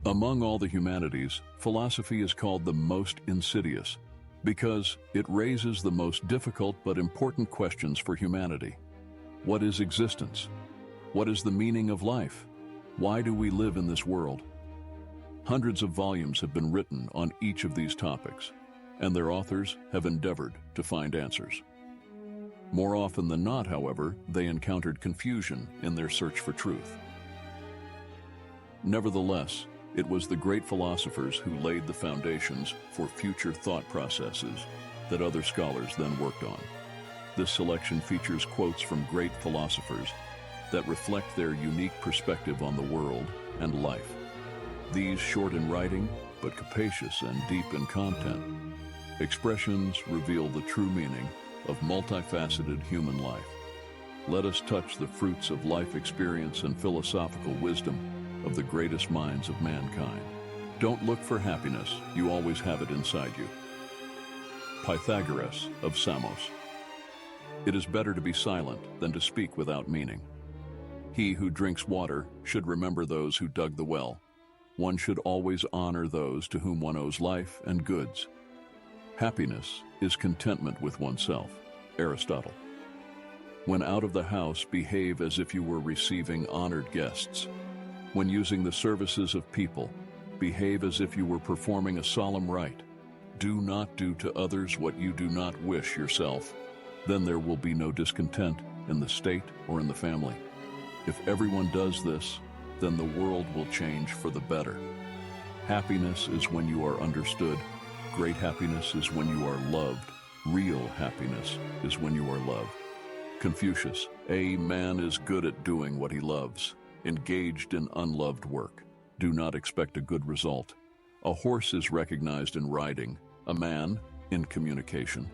Among all the humanities, philosophy is called the most insidious because it raises the most difficult but important questions for humanity. What is existence? What is the meaning of life? Why do we live in this world? Hundreds of volumes have been written on each of these topics, and their authors have endeavored to find answers. More often than not, however, they encountered confusion in their search for truth. Nevertheless, it was the great philosophers who laid the foundations for future thought processes that other scholars then worked on. This selection features quotes from great philosophers that reflect their unique perspective on the world and life. These, short in writing, but capacious and deep in content, expressions reveal the true meaning of multifaceted human life. Let us touch the fruits of life experience and philosophical wisdom of the greatest minds of mankind. Don't look for happiness, you always have it inside you. Pythagoras of Samos. It is better to be silent than to speak without meaning. He who drinks water should remember those who dug the well. One should always honor those to whom one owes life and goods. Happiness is contentment with oneself. Aristotle. When out of the house, behave as if you were receiving honored guests. When using the services of people, behave as if you were performing a solemn rite. Do not do to others what you do not wish yourself. Then there will be no discontent in the state or in the family. If everyone does this, then the world will change for the better. Happiness is when you are understood. Great happiness is when you are loved. Real happiness is when you are loved. Confucius. A man is good at doing what he loves. Engaged in unloved work. Do not expect a good result. A horse is recognized in riding, a man in communication.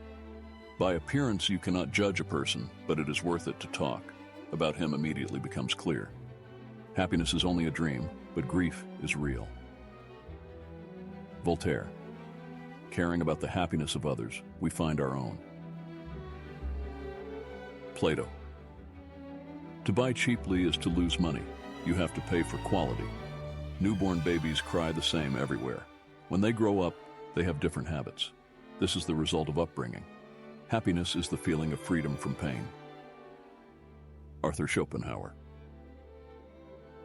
By appearance you cannot judge a person, but it is worth it to talk. About him immediately becomes clear. Happiness is only a dream, but grief is real. Voltaire. Caring about the happiness of others, we find our own. Plato. To buy cheaply is to lose money. You have to pay for quality. Newborn babies cry the same everywhere. When they grow up, they have different habits. This is the result of upbringing. Happiness is the feeling of freedom from pain. Arthur Schopenhauer.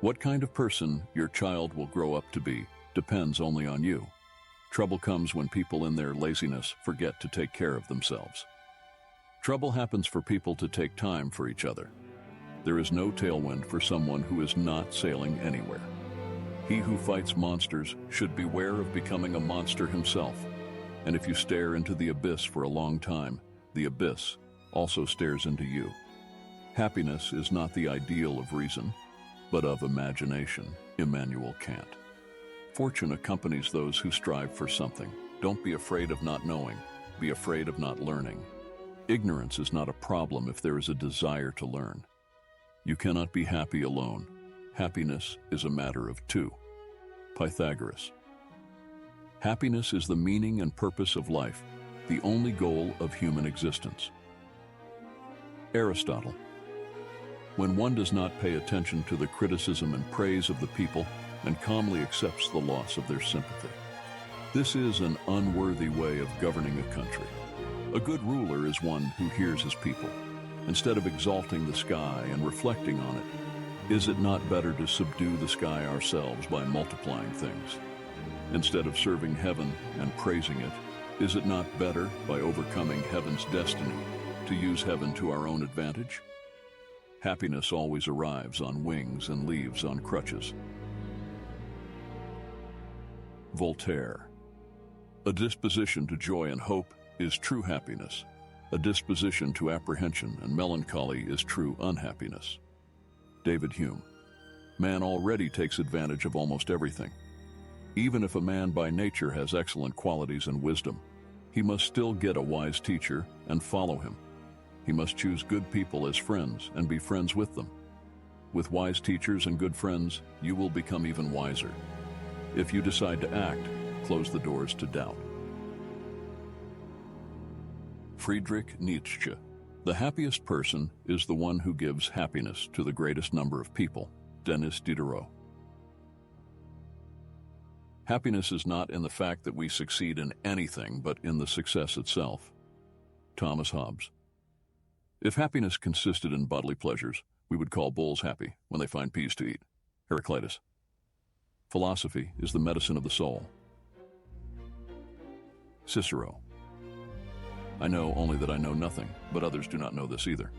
What kind of person your child will grow up to be depends only on you. Trouble comes when people in their laziness forget to take care of themselves. Trouble happens for people to take time for each other. There is no tailwind for someone who is not sailing anywhere. He who fights monsters should beware of becoming a monster himself. And if you stare into the abyss for a long time, the abyss also stares into you. Happiness is not the ideal of reason, but of imagination. Immanuel Kant. Fortune accompanies those who strive for something. Don't be afraid of not knowing. Be afraid of not learning. Ignorance is not a problem if there is a desire to learn. You cannot be happy alone. Happiness is a matter of two. Pythagoras. Happiness is the meaning and purpose of life, the only goal of human existence. Aristotle. When one does not pay attention to the criticism and praise of the people and calmly accepts the loss of their sympathy. This is an unworthy way of governing a country. A good ruler is one who hears his people. Instead of exalting the sky and reflecting on it, is it not better to subdue the sky ourselves by multiplying things? Instead of serving heaven and praising it, is it not better, by overcoming heaven's destiny, to use heaven to our own advantage? Happiness always arrives on wings and leaves on crutches. Voltaire. A disposition to joy and hope is true happiness. A disposition to apprehension and melancholy is true unhappiness. David Hume. Man already takes advantage of almost everything. Even if a man by nature has excellent qualities and wisdom, he must still get a wise teacher and follow him. He must choose good people as friends and be friends with them. With wise teachers and good friends, you will become even wiser. If you decide to act, close the doors to doubt. Friedrich Nietzsche. The happiest person is the one who gives happiness to the greatest number of people. Denis Diderot. Happiness is not in the fact that we succeed in anything, but in the success itself. Thomas Hobbes. If happiness consisted in bodily pleasures, we would call bulls happy when they find peas to eat. Heraclitus. Philosophy is the medicine of the soul. Cicero. I know only that I know nothing, but others do not know this either.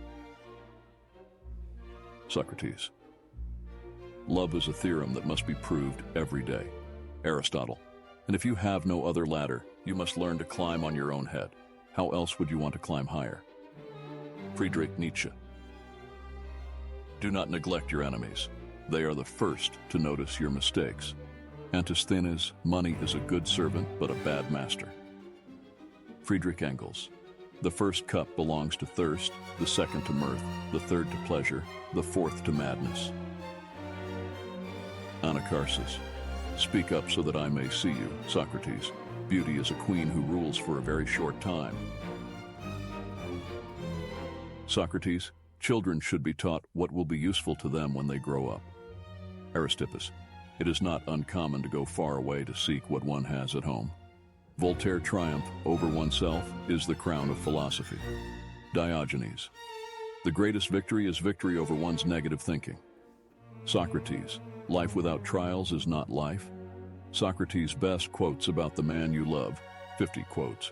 Socrates. Love is a theorem that must be proved every day. Aristotle. And if you have no other ladder, you must learn to climb on your own head. How else would you want to climb higher? Friedrich Nietzsche. Do not neglect your enemies. They are the first to notice your mistakes. Antisthenes, money is a good servant, but a bad master. Friedrich Engels. The first cup belongs to thirst, the second to mirth, the third to pleasure, the fourth to madness. Anacharsis. Speak up so that I may see you, Socrates. Beauty is a queen who rules for a very short time. Socrates. Children should be taught what will be useful to them when they grow up. Aristippus. It is not uncommon to go far away to seek what one has at home. Voltaire. Triumph over oneself is the crown of philosophy. Diogenes. The greatest victory is victory over one's negative thinking. Socrates. Life without trials is not life. Socrates' best quotes about the man you love. 50 quotes.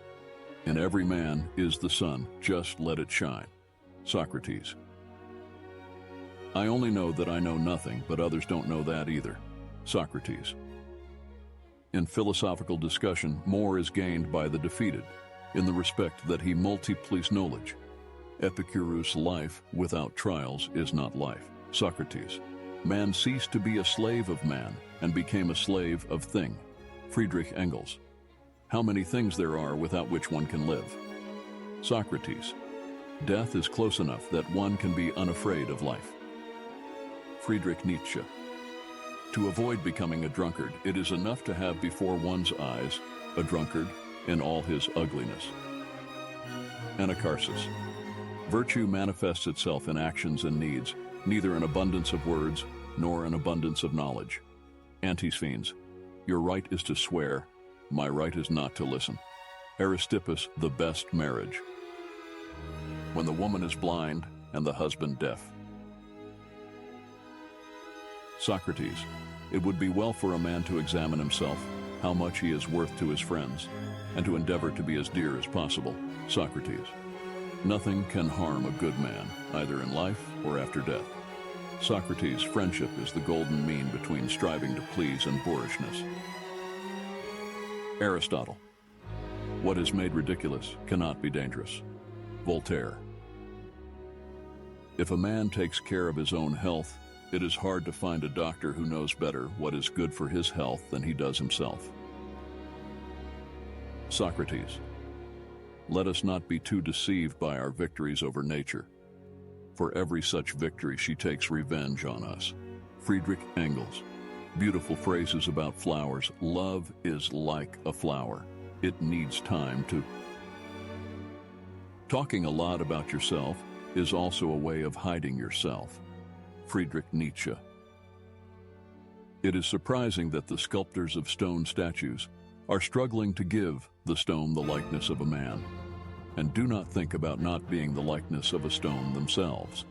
In every man is the sun, just let it shine. Socrates. I only know that I know nothing, but others don't know that either. Socrates. In philosophical discussion, more is gained by the defeated, in the respect that he multiplies knowledge. Epicurus' life without trials is not life. Socrates. Man ceased to be a slave of man and became a slave of thing. Friedrich Engels. How many things there are without which one can live. Socrates. Death is close enough that one can be unafraid of life. Friedrich Nietzsche. To avoid becoming a drunkard, it is enough to have before one's eyes a drunkard in all his ugliness. Anacharsis. Virtue manifests itself in actions and needs, neither an abundance of words nor an abundance of knowledge. Antisthenes. Your right is to swear, my right is not to listen. Aristippus. The best marriage. When the woman is blind and the husband deaf. Socrates. It would be well for a man to examine himself, how much he is worth to his friends, and to endeavor to be as dear as possible. Socrates. Nothing can harm a good man, either in life or after death. Socrates. Friendship is the golden mean between striving to please and boorishness. Aristotle. What is made ridiculous cannot be dangerous. Voltaire. If a man takes care of his own health, it is hard to find a doctor who knows better what is good for his health than he does himself. Socrates. Let us not be too deceived by our victories over nature. For every such victory she takes revenge on us. Friedrich Engels. Beautiful phrases about flowers. Love is like a flower. It needs time to... Talking a lot about yourself is also a way of hiding yourself. Friedrich Nietzsche. It is surprising that the sculptors of stone statues are struggling to give the stone the likeness of a man, and do not think about not being the likeness of a stone themselves.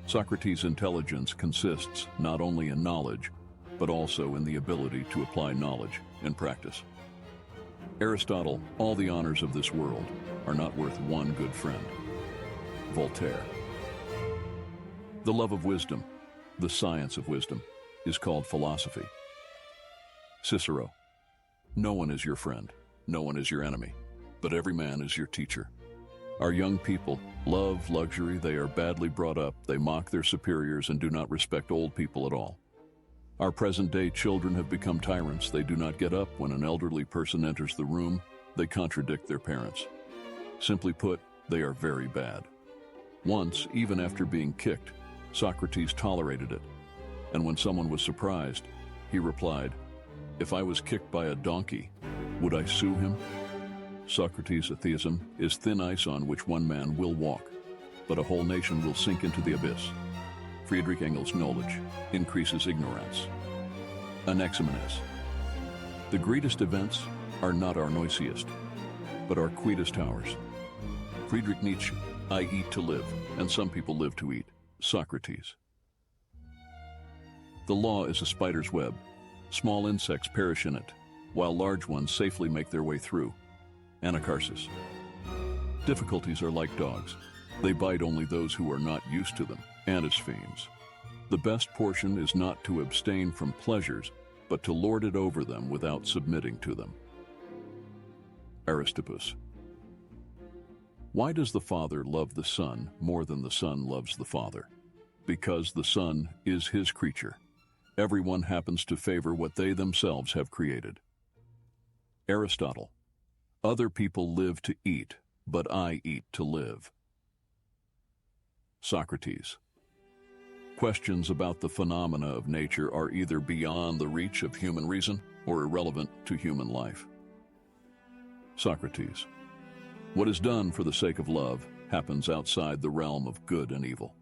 Socrates' intelligence consists not only in knowledge, but also in the ability to apply knowledge in practice. Aristotle. All the honors of this world are not worth one good friend. Voltaire. The love of wisdom, the science of wisdom, is called philosophy. Cicero. No one is your friend, no one is your enemy, but every man is your teacher. Our young people love luxury, they are badly brought up, they mock their superiors and do not respect old people at all. Our present-day children have become tyrants. They do not get up when an elderly person enters the room. They contradict their parents. Simply put, they are very bad. Once, even after being kicked, Socrates tolerated it, and when someone was surprised, he replied, "If I was kicked by a donkey, would I sue him?" Socrates' atheism is thin ice on which one man will walk, but a whole nation will sink into the abyss. Friedrich Engels' knowledge increases ignorance. Anaximenes. The greatest events are not our noisiest, but our quietest hours. Friedrich Nietzsche, I eat to live, and some people live to eat. Socrates. The law is a spider's web. Small insects perish in it, while large ones safely make their way through. Anacharsis. Difficulties are like dogs. They bite only those who are not used to them. Anisphenes. The best portion is not to abstain from pleasures, but to lord it over them without submitting to them. Aristippus. Why does the Father love the Son more than the Son loves the Father? Because the Son is his creature. Everyone happens to favor what they themselves have created. Aristotle. Other people live to eat, but I eat to live. Socrates. Questions about the phenomena of nature are either beyond the reach of human reason or irrelevant to human life. Socrates. What is done for the sake of love happens outside the realm of good and evil.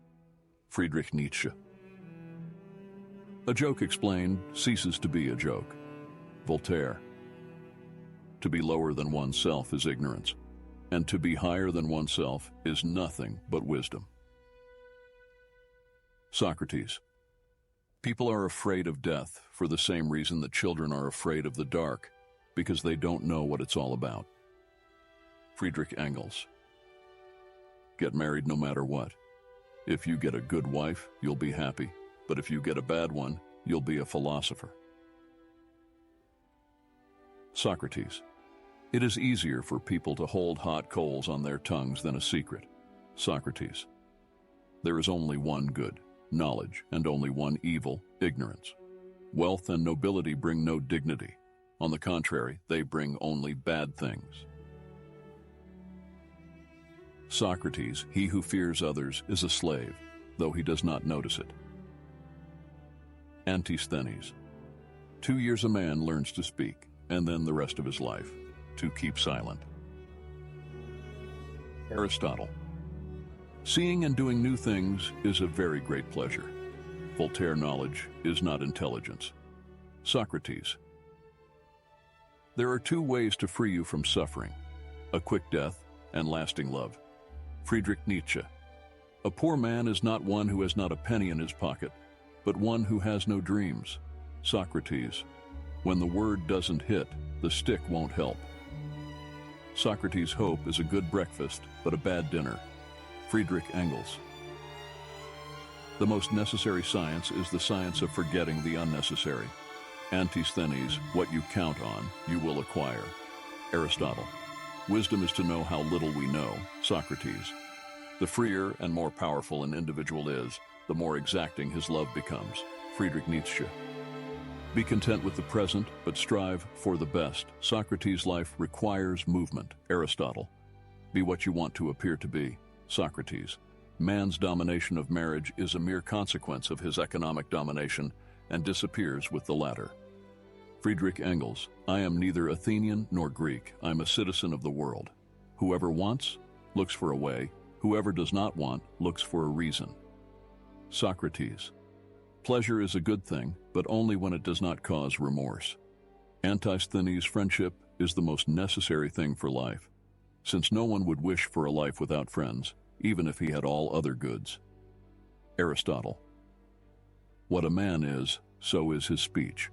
Friedrich Nietzsche. A joke explained ceases to be a joke. Voltaire. To be lower than oneself is ignorance, and to be higher than oneself is nothing but wisdom. Socrates. People are afraid of death for the same reason that children are afraid of the dark, because they don't know what it's all about. Friedrich Engels. Get married no matter what. If you get a good wife, you'll be happy, but if you get a bad one, you'll be a philosopher. Socrates. It is easier for people to hold hot coals on their tongues than a secret. Socrates. There is only one good, knowledge, and only one evil, ignorance. Wealth and nobility bring no dignity. On the contrary, they bring only bad things. Socrates, he who fears others is a slave, though he does not notice it. Antisthenes. 2 years a man learns to speak, and then the rest of his life to keep silent. Aristotle. Seeing and doing new things is a very great pleasure. Voltaire. Knowledge is not intelligence. Socrates. There are 2 ways to free you from suffering: a quick death and lasting love. Friedrich Nietzsche. A poor man is not one who has not a penny in his pocket, but one who has no dreams. Socrates. When the word doesn't hit, the stick won't help. Socrates' hope is a good breakfast, but a bad dinner. Friedrich Engels. The most necessary science is the science of forgetting the unnecessary. Antisthenes. What you count on, you will acquire. Aristotle. Wisdom is to know how little we know. Socrates. The freer and more powerful an individual is, the more exacting his love becomes. Friedrich Nietzsche. Be content with the present, but strive for the best. Socrates' life requires movement. Aristotle. Be what you want to appear to be. Socrates. Man's domination of marriage is a mere consequence of his economic domination and disappears with the latter. Friedrich Engels. I am neither Athenian nor Greek. I'm a citizen of the world. Whoever wants, looks for a way. Whoever does not want, looks for a reason. Socrates. Pleasure is a good thing, but only when it does not cause remorse. Antisthenes. Friendship is the most necessary thing for life, since no one would wish for a life without friends, even if he had all other goods. Aristotle. What a man is, so is his speech.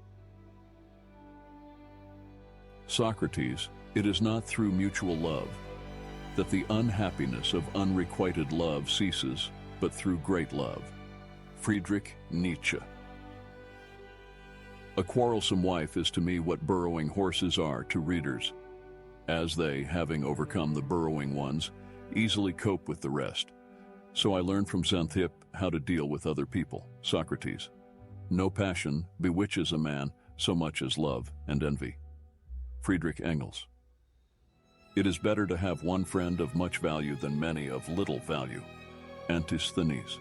Socrates. It is not through mutual love that the unhappiness of unrequited love ceases, but through great love. Friedrich Nietzsche. A quarrelsome wife is to me what burrowing horses are to readers, as they, having overcome the burrowing ones, easily cope with the rest. So I learned from Xanthippe how to deal with other people. Socrates. No passion bewitches a man so much as love and envy. Friedrich Engels. It is better to have one friend of much value than many of little value. Antisthenes.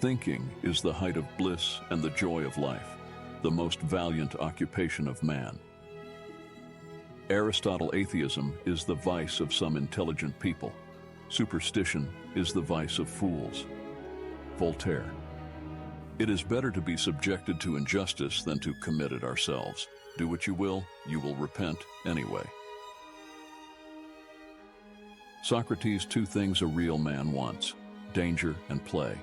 Thinking is the height of bliss and the joy of life, the most valiant occupation of man. Aristotle. Atheism is the vice of some intelligent people. Superstition is the vice of fools. Voltaire. It is better to be subjected to injustice than to commit it ourselves. Do what you will repent anyway. Socrates, two things a real man wants: danger and play,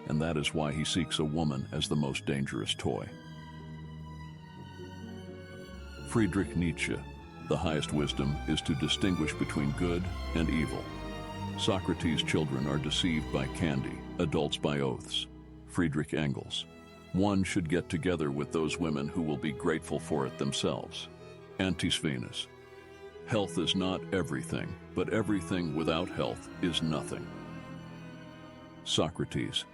and that is why he seeks a woman as the most dangerous toy. Friedrich Nietzsche, the highest wisdom is to distinguish between good and evil. Socrates' children are deceived by candy, adults by oaths. Friedrich Engels, one should get together with those women who will be grateful for it themselves. Antisthenes, health is not everything, but everything without health is nothing. Socrates,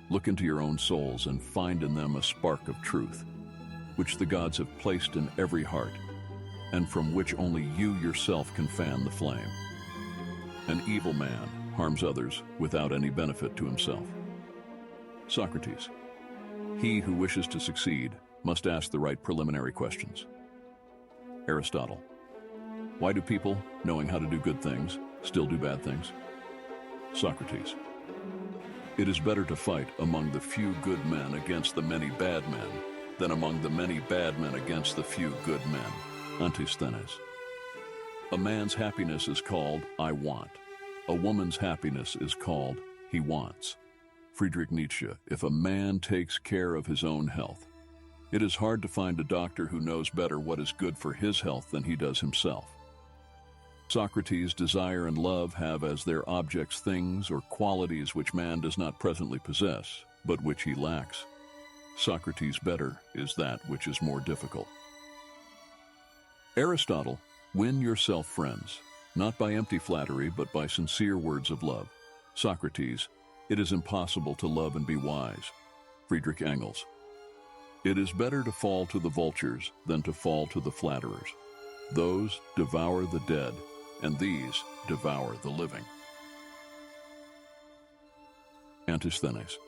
look into your own souls and find in them a spark of truth, which the gods have placed in every heart, and from which only you yourself can fan the flame. An evil man harms others without any benefit to himself. Socrates, he who wishes to succeed must ask the right preliminary questions. Aristotle, why do people, knowing how to do good things, still do bad things? Socrates, it is better to fight among the few good men against the many bad men than among the many bad men against the few good men. Antisthenes, a man's happiness is called I want. A woman's happiness is called he wants. Friedrich Nietzsche, if a man takes care of his own health, it is hard to find a doctor who knows better what is good for his health than he does himself. Socrates, desire and love have as their objects things or qualities which man does not presently possess, but which he lacks. Socrates, better is that which is more difficult. Aristotle, win yourself friends, not by empty flattery, but by sincere words of love. Socrates, it is impossible to love and be wise. Friedrich Engels, it is better to fall to the vultures than to fall to the flatterers. Those devour the dead, and these devour the living. Antisthenes,